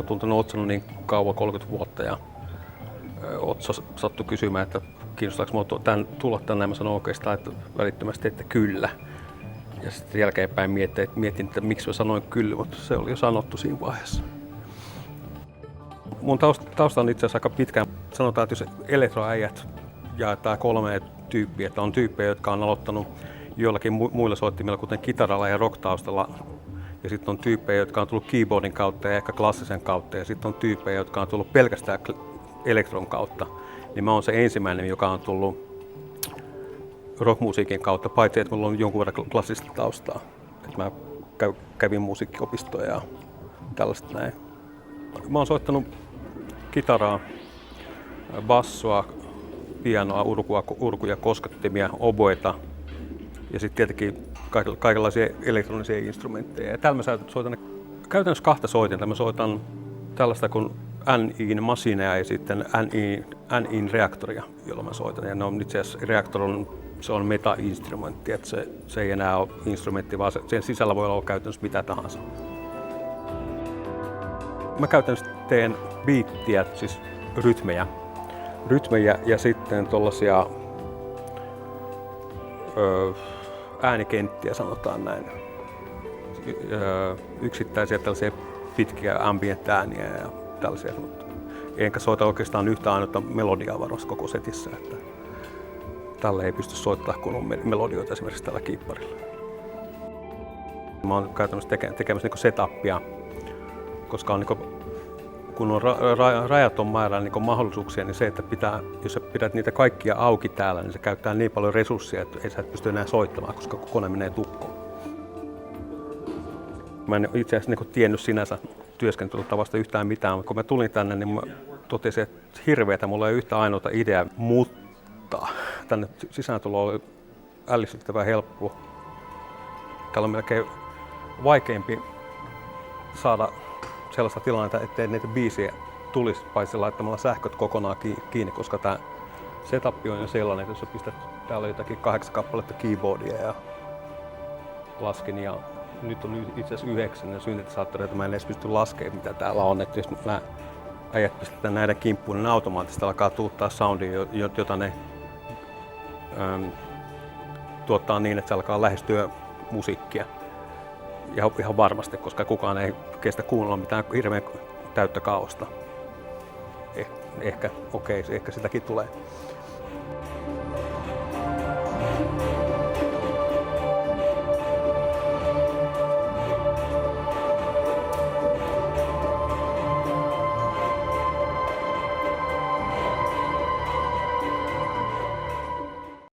oon tuntenut Otson niin kauan, 30 vuotta, ja Otso sattui kysymään, että kiinnostaako minua tulla tänne, ja mä sanoin oikeastaan, että välittömästi, että kyllä. Ja sitten jälkeenpäin mietin, että miksi mä sanoin kyllä, mutta se oli jo sanottu siinä vaiheessa. Mun tausta on itse asiassa aika pitkään. Sanotaan, että jos elektroäijät jaetaan 3 tyyppiä, että on tyyppejä, jotka on aloittanut joillakin muilla soittimilla, kuten kitaralla ja rock-taustalla. Ja sitten on tyyppejä, jotka on tullut keyboardin kautta ja ehkä klassisen kautta. Ja sitten on tyyppejä, jotka on tullut pelkästään elektron kautta. Niin mä oon se ensimmäinen, joka on tullut rockmusiikin kautta, paitsi että mulla on jonkun verran klassista taustaa. Et mä kävin musiikkiopistoja ja tällaista näin. Mä oon soittanut kitaraa, bassoa, pianoa, urkuja, koskettimia, oboeta ja sitten tietenkin kaikenlaisia elektronisia instrumentteja. Ja täällä mä soitan käytännössä 2 soitinta. Mä soitan tällaista kuin NI:n masinea ja sitten NI:n reaktoria, jolla mä soitan. Ja ne on itse asiassa se on meta-instrumentti, että se ei enää ole instrumentti, vaan sen sisällä voi olla käytännössä mitä tahansa. Mä käytännössä teen biittiä, siis rytmejä ja sitten tuollaisia äänikenttiä, sanotaan näin. Yksittäisiä tällaisia pitkiä ambient ääniä ja tällaisia. Enkä soita oikeastaan yhtä ainutta melodiaa varoissa koko setissä. Että tällä ei pysty soittamaan kunnon melodioita esimerkiksi tällä kiipparilla. Mä oon käytännössä tekemässä niinku setupia, koska on kun on rajaton määrä mahdollisuuksia, niin se, että jos sä pidät niitä kaikkia auki täällä, niin se käyttää niin paljon resursseja, että ei sä et pysty enää soittamaan, koska kone menee tukkoon. Mä en itse asiassa tiennyt sinänsä työskentelytavasta yhtään mitään, mutta kun mä tulin tänne, niin mä totesin, että hirveetä, mulla ei ole yhtä ainoata ideaa, mutta tänne sisääntulo oli ällistyttävän helppo. Täällä on melkein vaikeampi saada sellaista tilannetta, ettei näitä biisejä tulisi paitsi laittamalla sähköt kokonaan kiinni, koska tämä setup on jo sellainen, että jos sä pistät täällä jotakin 8 kappaletta keyboardia ja laskin ja nyt on itse asiassa 9 syntetisaattoreita, mä en edes pysty laskemaan mitä täällä on, että jos nämä äijät pistetään näiden kimppuun, niin automaattisesti alkaa tuuttaa soundia, jota ne tuottaa niin, että se alkaa lähestyä musiikkia. Ja ihan varmasti, koska kukaan ei kestä kuunnella mitään hirveän täyttä kaaosta. Ehkä sitäkin tulee.